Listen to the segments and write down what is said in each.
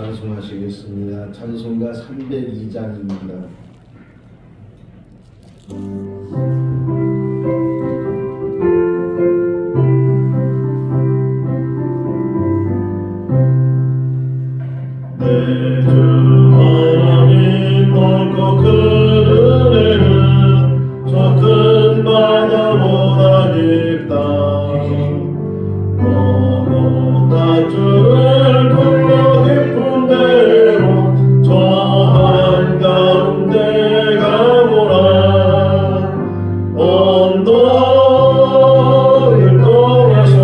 찬송하시겠습니다. 찬송가 302장입니다. 내 주 하나님 넓고 큰 은혜는 저 큰 바다보다 깊다. 너무나 주를 불러 깊은 데로 저 한가운데 가보라. 언덕을 떠나서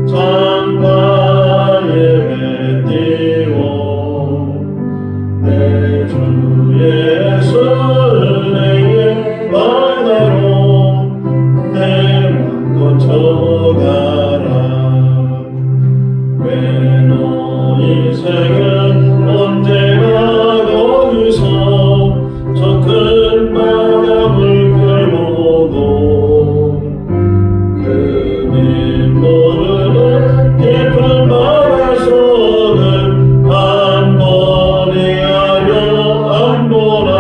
창가에 내 주 예수 은혜의 바다로 내 맘 거쳐가라. 왜 너 인생은 언제나 거기서 저 큰 바람을 끌고도 그네 모르는 깊은 바다에서는 한 번에 안 보나.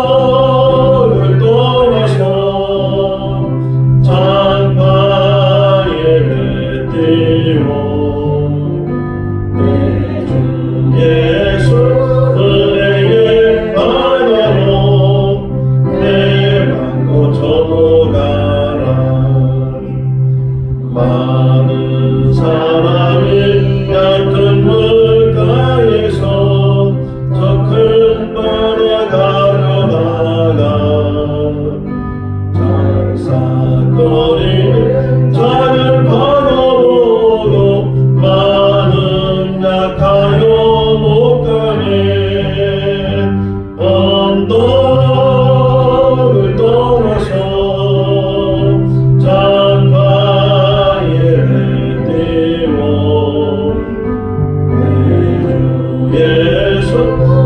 언덕을 떠나서 창가에 띄워 내 주 예수 은혜의 바다로 내 맘 거쳐가라. 많은 사람이 얕은 물가에서 저 큰 바다 가려다가 잘싹거리는 작은 바다 보고 많은 약하여 못 가네. 언덕을 떠나서 창가에 띄워 내 주 예수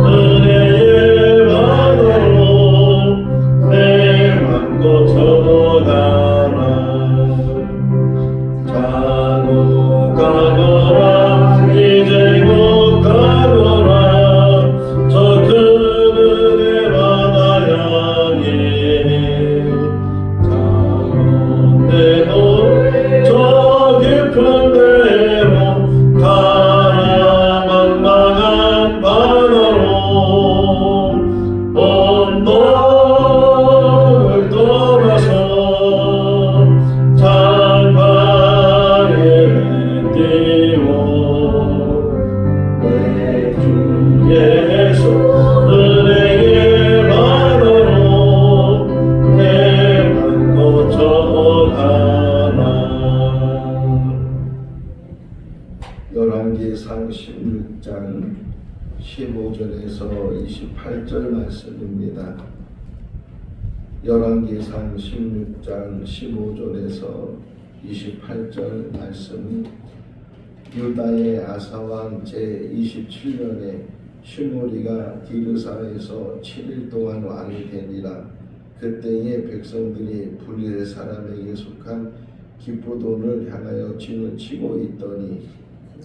은혜의 바다로 내 맘 거쳐가라. 자고 가거라 이제 곧 가거라. 저 큰 은혜 바다 향해 자건대도 저 깊은 데로 가라. 망망한 바다로 언덕을 떠나서 창가에 띄워 내 주 예수 은혜의 바다로 내 맘 거쳐가라. 열왕기상 16장 15절에서 28절 말씀입니다. 열왕기상 16장 15절에서 28절 말씀. 유다의 아사왕 제27년에 시므리가 디르사에서 7일 동안 왕이 되니라. 그때에 백성들이 블레 사람에게 속한 기브돈을 향하여 진을 치고 있더니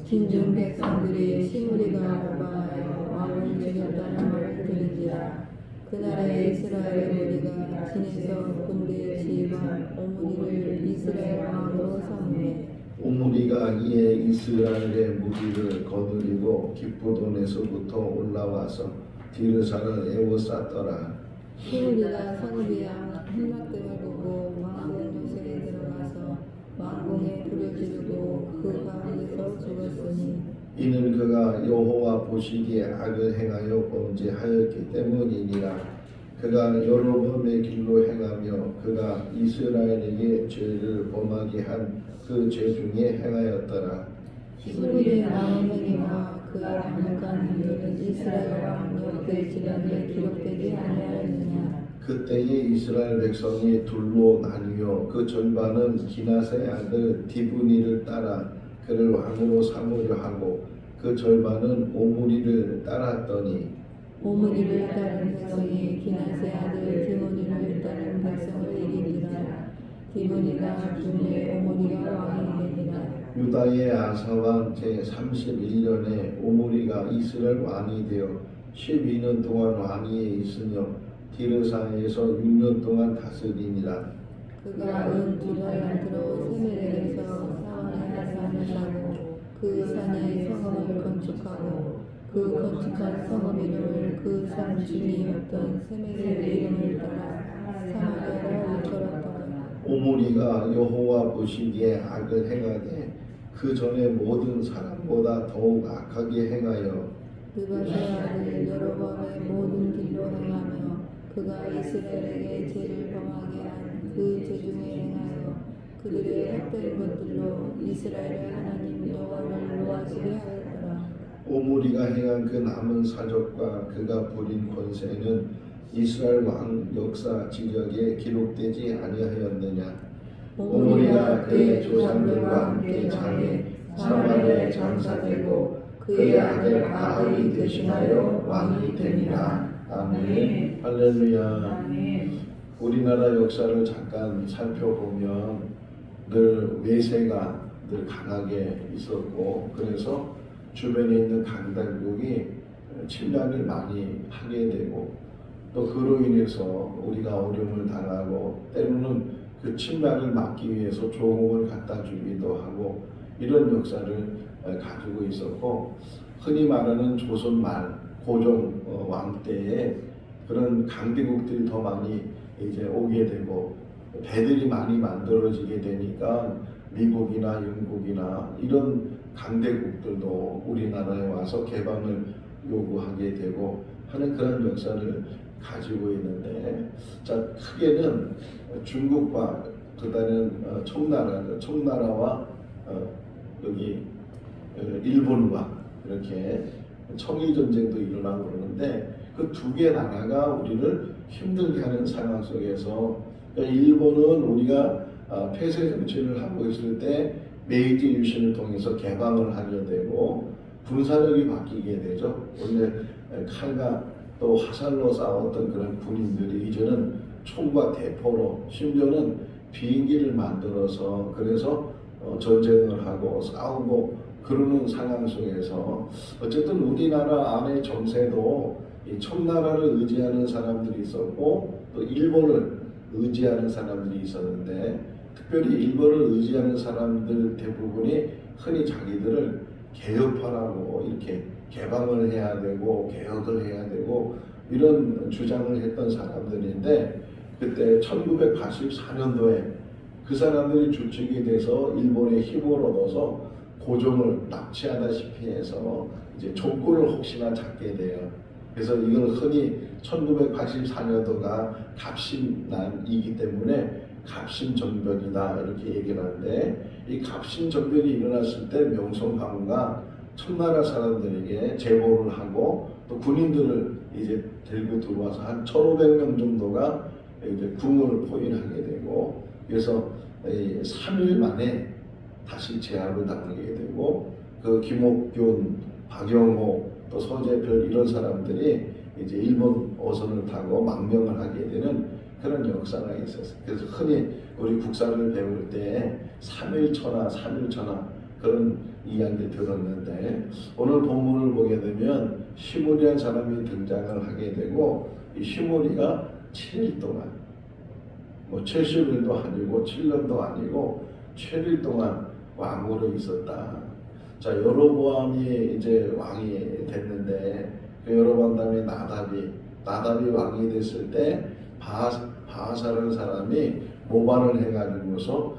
진중 백성들이 시므리가 오바하여 왕을 죽였다는 말을 들은지라. 그날에 이스라엘 무리가 진에서 군대의 지휘관 오므리를 이스라엘 왕으로 삼으매 오므리가 이에 이스라엘의 무리를 거느리고 기브돈에서부터 올라와서 디르사를 에워쌌더라. 시므리가 성읍이야 흑막등을 보고 왕궁 요새에 들어가서 왕궁에 불을 지르고 그 가운데서 죽었으니 이는 그가 여호와 보시기에 악을 행하여 범죄하였기 때문이니라. 그가 여로보암의 길로 행하며 그가 이스라엘에게 죄를 범하게 한 그 죄 중에 행하였더라. 시므리의 많은 행위와 그의 강력한 행위는 이스라엘 왕 역대지간에 기록되지 아니하였느냐. 그때에 이스라엘 백성이 둘로 나뉘어 그 절반은 기낫의 아들 디브니를 따라 그를 왕으로 삼으려 하고 그 절반은 오므리를 따랐더니 오므리를 따른 백성이 기낫의 아들 디모니를 따른 백성을 이기니라. 디모니가 죽매 오므리가 왕이 되니라. 유다의 아사왕 제31년에 오므리가 이스라엘 왕이 되어 12년 동안 왕위에 있으며 디르사에서 6년 동안 다스리니라. 그가 은 두달란트로 세메르에서 사원의 산을 사고 그 산에 성읍을 건축하고 그 건축한 성읍 이름을 그 산 주인이었던 세메르의 이름을 따라 사마리아라 일컬었더라. 오므리가 여호와 보시기에 악을 행하되 그 전에 모든 사람보다 더욱 악하게 행하여 느바의 아들 여로보암의 모든 길로 행하며 그가 이스라엘에게 죄를 범하게 한 그 죄 중에 행하여 그들의 헛된 것들로 이스라엘의 하나님 여호와를 노하시게 하였더라. 오므리가 행한 그 남은 사적과 그가 부린 권세는 이스라엘 왕 역사 지력에 기록되지 아니하였느냐. 오므리가 그의 조상들과 함께 장에 사마리아에 장사되고 그의 아들 아합이 대신하여 왕이 되니라. 아멘. 할렐루야. 우리나라 역사를 잠깐 살펴보면 늘 외세가 늘 강하게 있었고 그래서 주변에 있는 강대국이 침략을 많이 하게 되고 또 그로 인해서 우리가 어려움을 당하고 때로는 그 침략을 막기 위해서 조공을 갖다 주기도 하고 이런 역사를 가지고 있었고 흔히 말하는 조선 말 고종 왕 때에 그런 강대국들이 더 많이 이제 오게 되고 배들이 많이 만들어지게 되니까 미국이나 영국이나 이런 강대국들도 우리나라에 와서 개방을 요구하게 되고 하는 그런 역사를 가지고 있는데 자 크게는 중국과 그다음에 청나라와 여기 일본과 이렇게 청일 전쟁도 일어나고 그러는데 그 두 개 나라가 우리를 힘들게 하는 상황 속에서 그러니까 일본은 우리가 폐쇄 정치를 하고 있을 때 메이지 유신을 통해서 개방을 하게 되고 군사력이 바뀌게 되죠. 원래 칼과 또 화살로 싸웠던 그런 군인들이 이제는 총과 대포로 심지어는 비행기를 만들어서 그래서 전쟁을 하고 싸우고 그러는 상황 속에서 어쨌든 우리나라 안의 정세도 이 청나라를 의지하는 사람들이 있었고 또 일본을 의지하는 사람들이 있었는데 특별히 일본을 의지하는 사람들 대부분이 흔히 자기들을 개혁파라고 이렇게 개방을 해야 되고 개혁을 해야 되고 이런 주장을 했던 사람들인데 그때 1984년도에 그 사람들이 주축이 돼서 일본의 힘을 얻어서 고종을 납치하다시피 해서 이제 정권을 혹시나 잡게 돼요. 그래서 이걸 흔히 1984년도가 갑신난이기 때문에 갑신정변이다 이렇게 얘기를 하는데 이 갑신정변이 일어났을 때 명성황후가 청나라 사람들에게 제보를 하고 또 군인들을 이제 들고 들어와서 한 1,500명 정도가 이제 궁을 포위하게 되고 그래서 3일 만에 다시 제압을 당하게 되고 그 김옥균, 박영호 또 서재별 이런 사람들이 이제 일본 어선을 타고 망명을 하게 되는 그런 역사가 있었어요. 그래서 흔히 우리 국사를 배울 때 3일천하, 3일천하 그런 이야기를 들었는데 오늘 본문을 보게 되면 시므리라는 사람이 등장을 하게 되고 이 시므리가 7일 동안 뭐 70일도 아니고 7년도 아니고 7일 동안 왕으로 있었다. 자 여로보암이 이제 왕이 됐는데 그 여로보암 다음에 나답이 왕이 됐을 때 바하사라는 사람이 모반을 해가지고서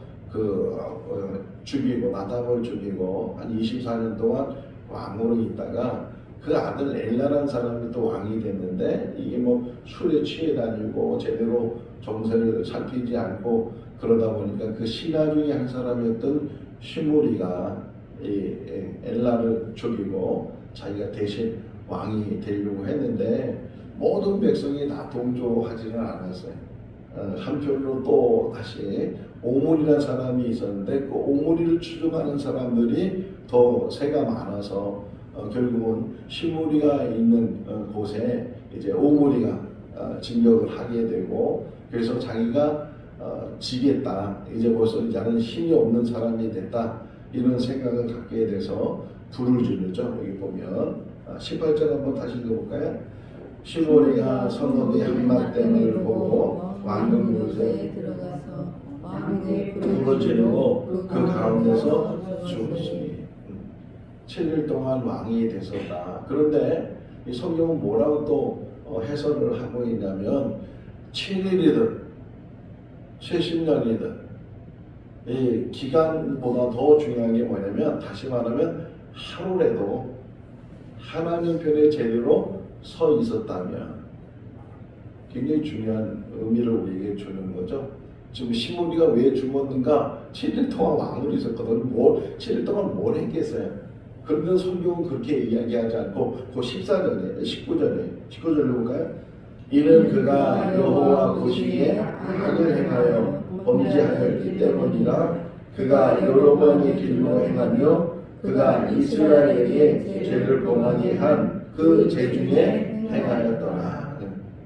죽이고 나답을 죽이고 한 24년 동안 왕으로 있다가 그 아들 엘라라는 사람이 또 왕이 됐는데 이게 뭐 술에 취해 다니고 제대로 정세를 살피지 않고 그러다 보니까 그 신하 중에 한 사람이었던 시므리가 이 엘라를 죽이고 자기가 대신 왕이 되려고 했는데 모든 백성이 다 동조하지는 않았어요. 한편으로 또 다시 오므리라는 사람이 있었는데 그 오므리를 추종하는 사람들이 더 세가 많아서 결국은 시므리가 있는 곳에 이제 오므리가 진격을 하게 되고 그래서 자기가 지겠다 이제 벌써 나는 힘이 없는 사람이 됐다 이런 생각을 갖게 돼서 불을 지르죠. 여기 보면 18절 한번 다시 읽어볼까요? 시므리가 성읍의 한맛댐을 보고 왕궁 요새에 들어가서 왕궁의 불을 지르고 그 가운데서 죽었으니 7일 동안 왕이 됐었다. 그런데 이 성경은 뭐라고 또 해설을 하고 있냐면 7일이든 70년이든 이 기간보다 더 중요한 게 뭐냐면, 다시 말하면 하루라도 하나님 편에 제대로 서 있었다면 굉장히 중요한 의미를 우리에게 주는 거죠. 지금 시므리가 왜 죽었는가? 7일 동안 왕으로 있었거든. 7일 동안 뭘 했겠어요? 그런데 성경은 그렇게 이야기하지 않고 그 14절에 19절에 볼까요? 이는 그가 여호와 보시기에 악을 행하여 범죄하였기 때문이라. 그가 여러 번의 길로 행하며 그가 이스라엘에게 죄를 범하게 한 그 죄 중에 행하였더라.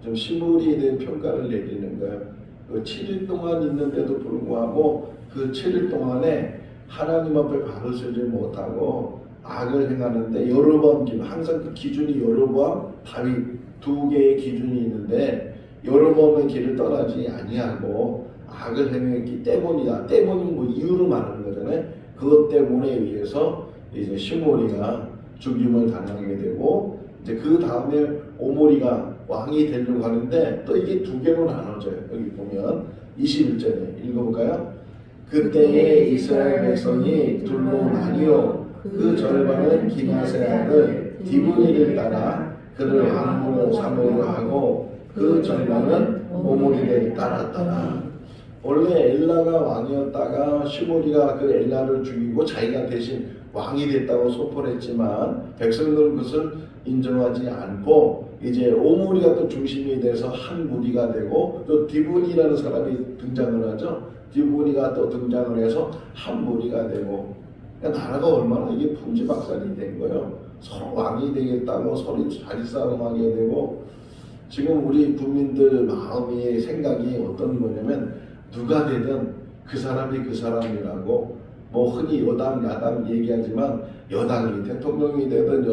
좀 시므리에 대한 평가를 내리는 거예요. 그 7일 동안 있는데도 불구하고 그 7일 동안에 하나님 앞에 발을 서지 못하고 악을 행하는데, 여로보암 항상 그 기준이 여로보암, 다윗 두 개의 기준이 있는데 여로보암의 길을 떠나지 아니하고 악을 행했기 때문이다. 때문은 뭐 이유를 말하는 거잖아요. 그것 때문에 의해서 이제 시므리가 죽임을 당하게 되고, 이제 그 다음에 오므리가 왕이 되려고 하는데 또 이게 두 개로 나눠져요. 여기 보면 21절에 읽어볼까요? 그때에 이스라엘 백성이 둘로 나뉘어 그 절반은 기므앗의 아들 디브니를 따라 그를 왕으로 삼으려 하고 그 절반은 오므리를 따랐더라. 원래 엘라가 왕이었다가 시므리가 그 엘라를 죽이고 자기가 대신 왕이 됐다고 선포했지만 백성들은 그것을 인정하지 않고 이제 오므리가 또 중심이 돼서 한 무리가 되고, 또 디브니라는 사람이 등장을 하죠. 디브니가 또 등장을 해서 한 무리가 되고, 그러니까 나라가 얼마나 이게 풍지박산이 된 거예요. 서로 왕이 되겠다고 서로 자리싸움하게 되고, 지금 우리 국민들 마음이 생각이 어떤 거냐면 누가 되든 그 사람이 그 사람이라고, 뭐 흔히 여당 야당 얘기하지만 여당이 대통령이 되든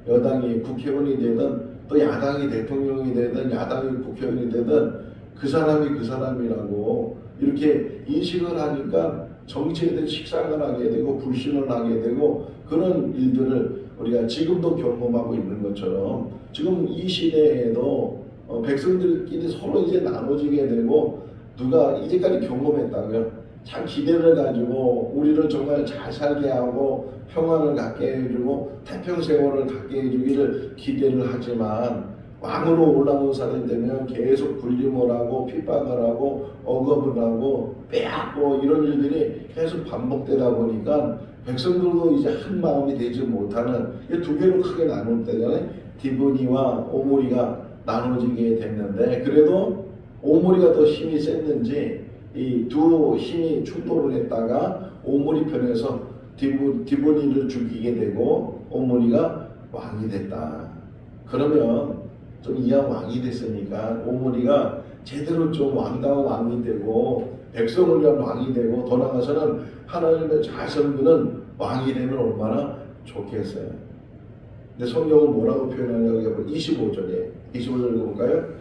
여당이 국회의원이 되든 또 야당이 대통령이 되든 야당이 국회의원이 되든 그 사람이 그 사람이라고 이렇게 인식을 하니까 정치에 대해 식상을 하게 되고 불신을 하게 되고, 그런 일들을 우리가 지금도 경험하고 있는 것처럼 지금 이 시대에도 백성들끼리 서로 이제 나눠지게 되고, 누가 이제까지 경험했다고요. 참 기대를 가지고 우리를 정말 잘 살게 하고 평안을 갖게 해주고 태평세월을 갖게 해주기를 기대를 하지만, 왕으로 올라온 사람이 되면 계속 불림을 하고 핍박을 하고 억압을 하고 빼앗고 이런 일들이 계속 반복되다 보니까 백성들도 이제 한 마음이 되지 못하는, 두 개로 크게 나눌 때잖아요. 디브니와 오므리가 나눠지게 됐는데, 그래도 오므리가 더 힘이 셌는지 이 두 힘이 충돌을 했다가 오므리 편에서 디브니를 죽이게 되고 오므리가 왕이 됐다. 그러면 좀 이왕 왕이 됐으니까 오므리가 제대로 좀 왕다운 왕이 되고 백성을 위한 왕이 되고, 더 나아가서는 하나님의 잘 섬기는 왕이 되면 얼마나 좋겠어요. 근데 성경은 뭐라고 표현하냐고 25절에 볼까요?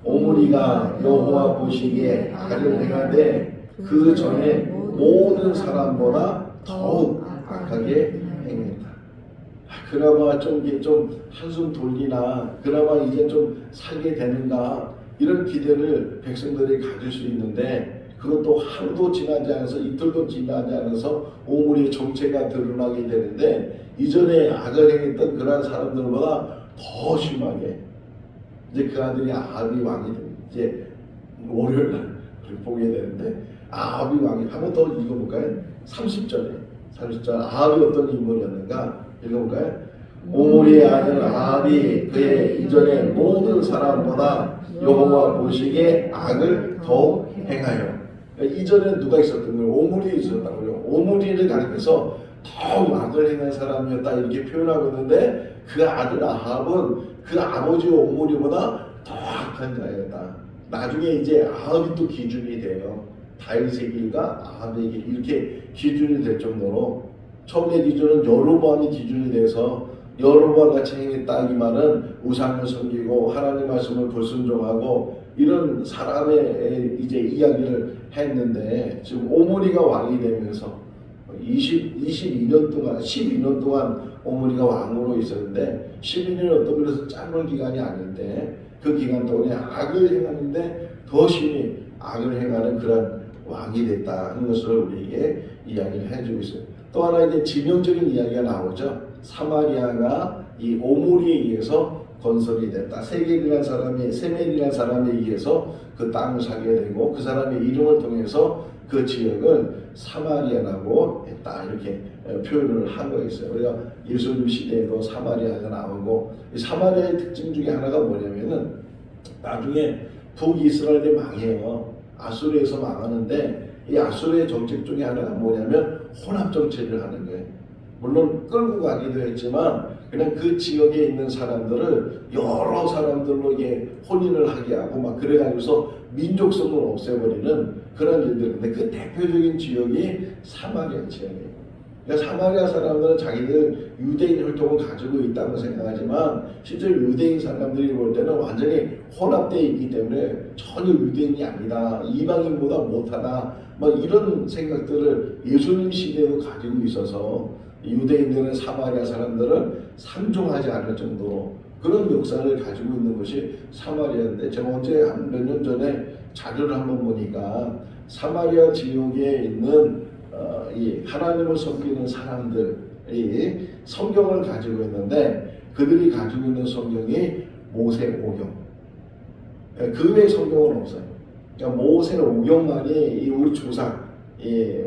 오므리가 여호와 보시기에 악을 행하되 그 전에 모든 사람보다 더욱 악하게 행했다. 그나마 좀 한숨 돌리나, 그나마 이제 좀 살게 되는가, 이런 기대를 백성들이 가질 수 있는데, 그것도 하루도 지나지 않아서 이틀도 지나지 않아서 오므리의 정체가 드러나게 되는데, 이전에 악을 행했던 그런 사람들보다 더 심하게 이제 그 아들이 아합이 왕이 됩니다. 이제 월요일 날 보게 되는데, 아합이 왕이, 한번 더 읽어볼까요? 30절 아합이 어떤 인물이었는가 읽어볼까요? 오므리의 아들 아합이 그의 이전의 모든 사람보다 여호와 보시기에 악을 더욱 행하여. 그러니까 이전에 누가 있었던 거예요? 오므리 있었다고요. 오므리를 가리켜서 더욱 악을 행한 사람이었다 이렇게 표현하고 있는데, 그 아들 아합은 그 아버지 오므리보다 더 악한 자였다. 나중에 이제 아합이 또 기준이 돼요. 다윗의 길과 아합의 길, 이렇게 기준이 될 정도로 처음의 기준은 여로보암이 기준이 돼서 여로보암 같이 행했다. 이 말은 우상을 섬기고 하나님 말씀을 불순종하고 이런 사람의 이제 이야기를 했는데, 지금 오므리가 왕이 되면서 12년 동안 오므리가 왕으로 있었는데, 12년이 어떤 면에서 짧은 기간이 아닌데 그 기간 동안에 악을 행하는데 더 심히 악을 행하는 그런 왕이 됐다 하는 것을 우리에게 이야기를 해주고 있어요. 또 하나 이제 지명적인 이야기가 나오죠. 사마리아가 이 오므리에 의해서 건설이 됐다. 세겔이라는 사람에 의해서 그 땅을 사게 되고, 그 사람의 이름을 통해서 그 지역을 사마리아라고 했다. 이렇게 표현을 한 거 있어요. 우리가 예수님 시대에도 사마리아가 나오고, 이 사마리아의 특징 중에 하나가 뭐냐면은 나중에 북이스라엘이 망해요. 아수르에서 망하는데, 이 아수르의 정책 중에 하나가 뭐냐면 혼합 정책을 하는 거예요. 물론 끌고 가기도 했지만 그냥 그 지역에 있는 사람들을 여러 사람들로 이게 혼인을 하게 하고 막 그래가지고서 민족성을 없애버리는 그런 일들. 근데 그 대표적인 지역이 사마리아 지역이에요. 그러니까 사마리아 사람들은 자기들 유대인 혈통을 가지고 있다고 생각하지만 실제 유대인 사람들이 볼 때는 완전히 혼합되어 있기 때문에 전혀 유대인이 아니다, 이방인보다 못하다, 막 이런 생각들을 예수님 시대에도 가지고 있어서 유대인들은 사마리아 사람들을 상종하지 않을 정도로 그런 역사를 가지고 있는 것이 사마리아인데, 제가 언제 한 몇 년 전에 자료를 한번 보니까 사마리아 지역에 있는 이 하나님을 섬기는 사람들이 성경을 가지고 있는데, 그들이 가지고 있는 성경이 모세오경, 그 외의 성경은 없어요. 그러니까 모세오경만이 우리 조상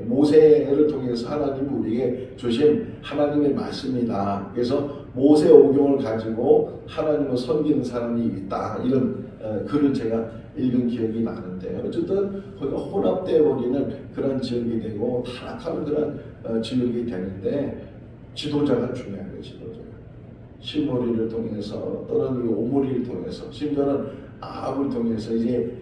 모세를 통해서 하나님이 우리에게 주신 하나님의 말씀이다. 그래서 모세오경을 가지고 하나님을 섬기는 사람이 있다. 이런 글을 제가 읽은 기억이 나는데, 어쨌든 거기가 혼합되어 버리는 그런 지역이 되고 타락하는 그런 지역이 되는데, 지도자가 중요한 거예요. 지도자가 시므리를 통해서 또는 오므리를 통해서, 심지어는 아합을 통해서, 이제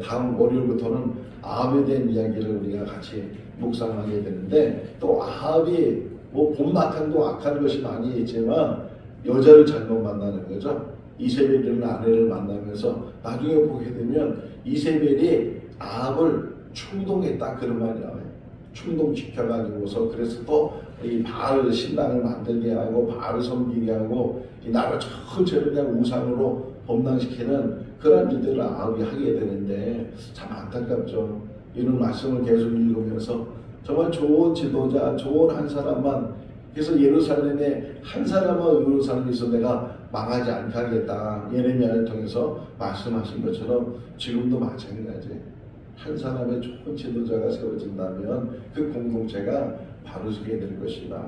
다음 월요일부터는 아합에 대한 이야기를 우리가 같이 묵상하게 되는데, 또 아합이 뭐 본바탕도 악한 것이 많이 있지만 여자를 잘못 만나는 거죠. 이세벨이라는 아내를 만나면서 나중에 보게 되면 이세벨이 아합을 충동했다, 그런 말이 나와요. 충동시켜가지고서 그래서 또 이 바알 신당을 만들게 하고 바알을 섬기게 하고 이 나라 전체를 그냥 우상으로 범람시키는 그런 일들을 아합이 하게 되는데, 참 안타깝죠. 이런 말씀을 계속 읽으면서 정말 좋은 지도자, 좋은 한 사람만, 그래서 예루살렘에 한 사람만 의로운 사람이 있어 내가 망하지 않게 하겠다, 예레미야를 통해서 말씀하신 것처럼 지금도 마찬가지. 한 사람의 좋은 지도자가 세워진다면 그 공동체가 바로 서게 될 것이다.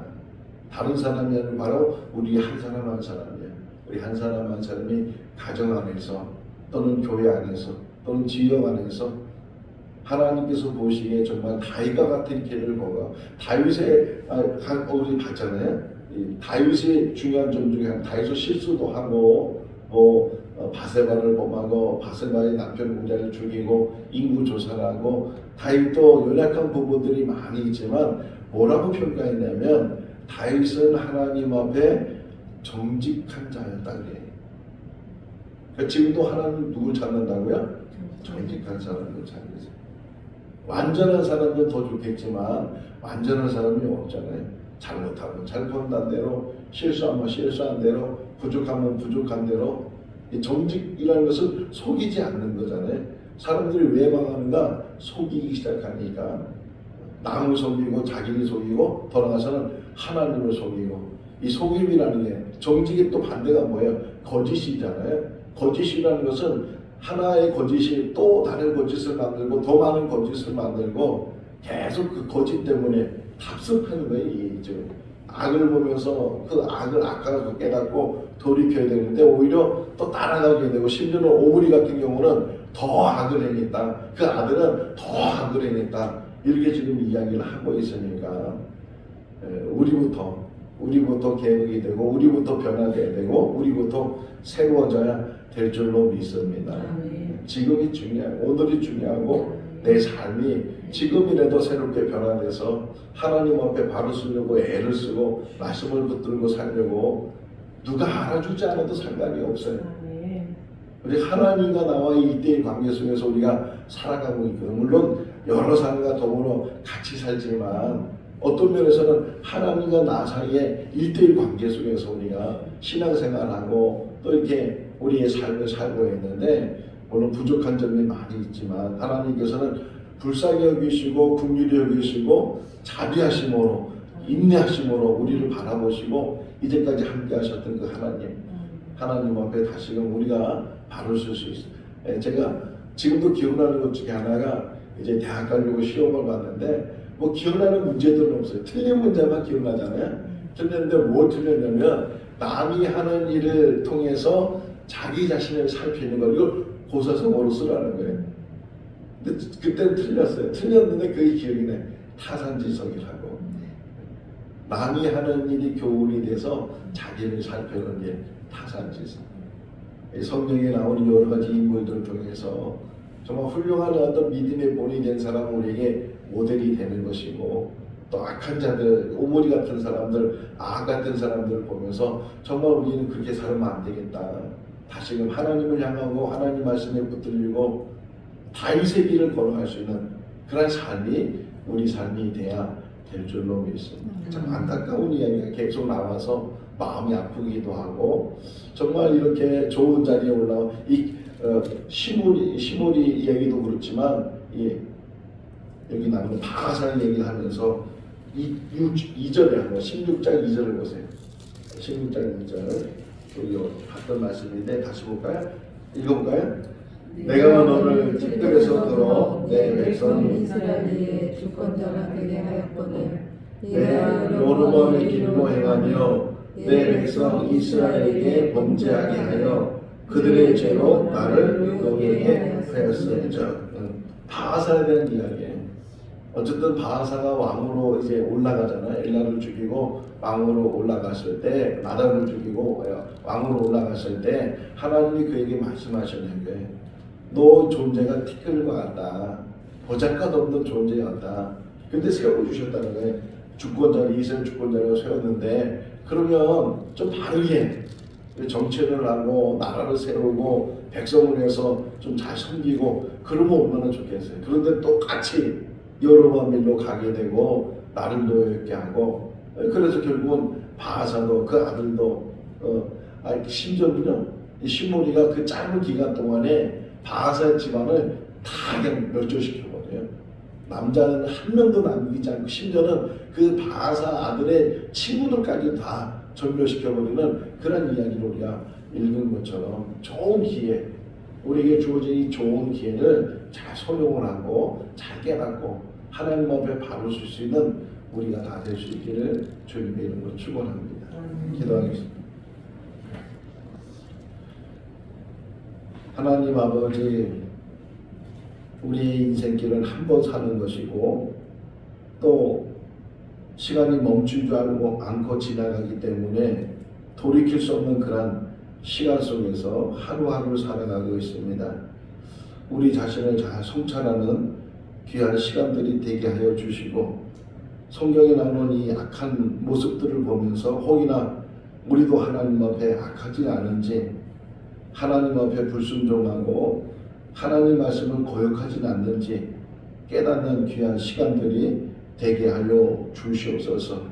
다른 사람이 아니라 바로 우리 한 사람 한 사람이에요. 우리 한 사람 한 사람이 가정 안에서 또는 교회 안에서 또는 지역 안에서 하나님께서 보시기에 정말 다윗과 같은 길을 걸어. 다윗의 우리 봤잖아요. 다윗의 중요한 점 중에 하나, 다윗은 실수도 하고 바세바를 범하고 바세바의 남편 우리아를 죽이고 인구 조사를 하고, 다윗도 연약한 부분들이 많이 있지만 뭐라고 평가했냐면 다윗은 하나님 앞에 정직한 자였다 그래요. 그러니까 지금도 하나님 누굴 찾는다고요? 정직한 사람을 찾으세요. 완전한 사람은 더 좋겠지만 완전한 사람이 없잖아요. 잘못하면 잘못한 대로, 실수하면 실수한 대로, 부족하면 부족한 대로. 이 정직이라는 것은 속이지 않는 거잖아요. 사람들이 왜 망하는가? 속이기 시작하니까 남을 속이고 자기를 속이고 돌아가서는 하나님을 속이고, 이 속임이라는 게, 정직의 또 반대가 뭐예요? 거짓이잖아요. 거짓이라는 것은 하나의 거짓이 또 다른 거짓을 만들고 더 많은 거짓을 만들고 계속 그 거짓 때문에 답습하는 거예요. 지금 악을 보면서 그 악을 악하고 깨닫고 돌이켜야 되는데 오히려 또 따라가게 되고, 심지어는 오므리 같은 경우는 더 악을 행했다, 그 아들은 더 악을 행했다, 이렇게 지금 이야기를 하고 있으니까 우리부터 개혁이 되고 우리부터 변화돼야 되고 우리부터 새로워져야 될 줄로 믿습니다. 지금이 중요해요. 오늘이 중요하고 내 삶이 지금이라도 새롭게 변화돼서 하나님 앞에 바로 쓰려고 애를 쓰고 말씀을 붙들고 살려고 누가 알아주지 않아도 상관이 없어요. 우리 하나님과 나와 1대1 관계 속에서 우리가 살아가고 있거든요. 물론 여러 사람과 더불어 같이 살지만 어떤 면에서는 하나님과 나 사이에 1대1 관계 속에서 우리가 신앙생활하고 또 이렇게 우리의 삶을 살고 있는데 물론 부족한 점이 많이 있지만 하나님께서는 불쌍히 여기시고 긍휼히 여기시고 자비하심으로 인내하심으로 우리를 바라보시고 이제까지 함께 하셨던 그 하나님 앞에 다시금 우리가 바로 설 수 있어요. 제가 지금도 기억나는 것 중에 하나가 이제 대학 가려고 시험을 봤는데 뭐 기억나는 문제들은 없어요. 틀린 문제만 기억나잖아요. 틀렸는데 뭘 틀렸냐면 남이 하는 일을 통해서 자기 자신을 살피는 걸 이걸 고사성어로 쓰라는 거예요. 근데 그때는 틀렸어요. 틀렸는데 그게 기억이 나요. 타산지석이라고. 남이 하는 일이 교훈이 돼서 자기를 살펴는 게 타산지석. 성경에 나오는 여러 가지 인물들을 통해서 정말 훌륭한 어떤 믿음의 본이 된 사람은 우리에게 모델이 되는 것이고 또 악한 자들, 오모리 같은 사람들, 악 같은 사람들을 보면서 정말 우리는 그렇게 살면 안 되겠다. 다시금 하나님을 향하고 하나님 말씀에 붙들리고 다윗의 길을 걸어갈 수 있는 그런 삶이 우리 삶이 돼야 될 줄로 믿습니다. 참 안타까운 이야기가 계속 나와서 마음이 아프기도 하고 정말 이렇게 좋은 자리에 올라온 이 시므리 이야기도 그렇지만 여기 나오는 바하살 얘기를 하면서 2절에 한번 16장 2절을 보세요. 16장 2절 우리 봤던 말씀인데 다시 볼까요? 읽어볼까요? 내가 너를 티끌에서 들어 내 백성 이스라엘의 주권자가 되게 하였거늘 내가 여로보암의 길로 행하며 내 백성 이스라엘에게 범죄하게 하여 그들의 죄로 나를 노게하게 하였으므로 바하사에 대한 이야기예요. 어쨌든 바하사가 왕으로 이제 올라가잖아요. 엘라를 죽이고 왕으로 올라갔을 때 나답을 죽이고 왕으로 올라갔을 때 하나님이 그에게 말씀하시는 거예요. 너 존재가 티끌과 같다. 보잘것없는 존재였다. 근데 세워주셨다는 거예요. 주권자를 이스라엘 주권자로 세웠는데 그러면 좀 바르게 정치를 하고 나라를 세우고 백성을 해서 좀 잘 섬기고 그러면 얼마나 좋겠어요. 그런데 똑같이 여로보암 일로 가게 되고 나를 노예롭게 하고 그래서 결국은 바하사도 그 아들도 심지어는요 시므리가 그 짧은 기간 동안에 바하사 집안을 다 그냥 멸절시켜버려요. 남자는 한 명도 남기지 않고 심지어는 그 바하사 아들의 친구들까지 다 전멸시켜버리는 그런 이야기를 우리가 읽은 것처럼 좋은 기회, 우리에게 주어진 이 좋은 기회를 잘 활용을 하고 잘 깨닫고 하나님 앞에 바로 설 수 있는 우리가 다 될 수 있기를 주님의 이름으로 축원합니다. 기도하겠습니다. 하나님 아버지, 우리의 인생길은 한 번 사는 것이고 또 시간이 멈춘 줄 알고 않고 지나가기 때문에 돌이킬 수 없는 그런 시간 속에서 하루하루 살아가고 있습니다. 우리 자신을 잘 성찰하는 귀한 시간들이 되게 하여 주시고 성경에 나오는 이 악한 모습들을 보면서 혹이나 우리도 하나님 앞에 악하지 않은지 하나님 앞에 불순종하고 하나님 말씀을 거역하지 않는지 깨닫는 귀한 시간들이 되게 하여 주시옵소서.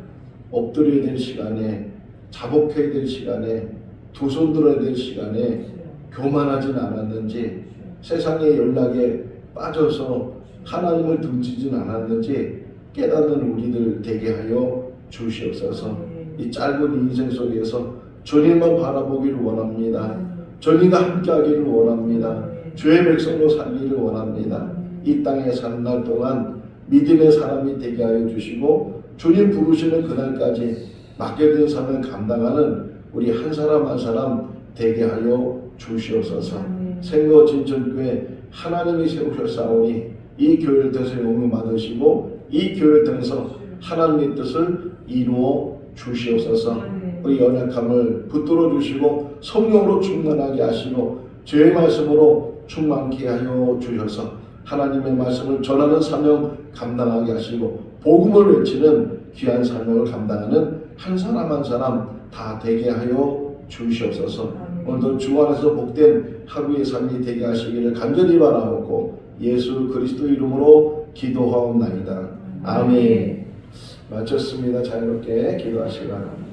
엎드려야 될 시간에 자복해야 될 시간에 두 손 들어야 될 시간에 교만하진 않았는지 세상의 연락에 빠져서 하나님을 등지진 않았는지 깨닫는 우리들 되게 하여 주시옵소서. 이 짧은 인생 속에서 주님만 바라보기를 원합니다. 주님과 함께하기를 원합니다. 주의 백성으로 살기를 원합니다. 이 땅에 사는 날 동안 믿음의 사람이 되게 하여 주시고 주님 부르시는 그날까지 맡겨진 삶을 감당하는 우리 한 사람 한 사람 되게 하여 주시옵소서. 생거 진천교회 하나님이 세우셨사오니 이 교회를 통해서 용을 받으시고 이 교회를 통해서 하나님의 뜻을 이루어 주시옵소서. 우리 연약함을 붙들어 주시고 성령으로 충만하게 하시고 죄의 말씀으로 충만케 하여 주셔서 하나님의 말씀을 전하는 사명 감당하게 하시고 복음을 외치는 귀한 사명을 감당하는 한 사람 한 사람 다 되게 하여 주시옵소서. 오늘도 주 안에서 복된 하루의 삶이 되게 하시기를 간절히 바라옵고 예수 그리스도 이름으로 기도하옵나이다. 아멘. 마쳤습니다. 자유롭게 기도하시기 바랍니다.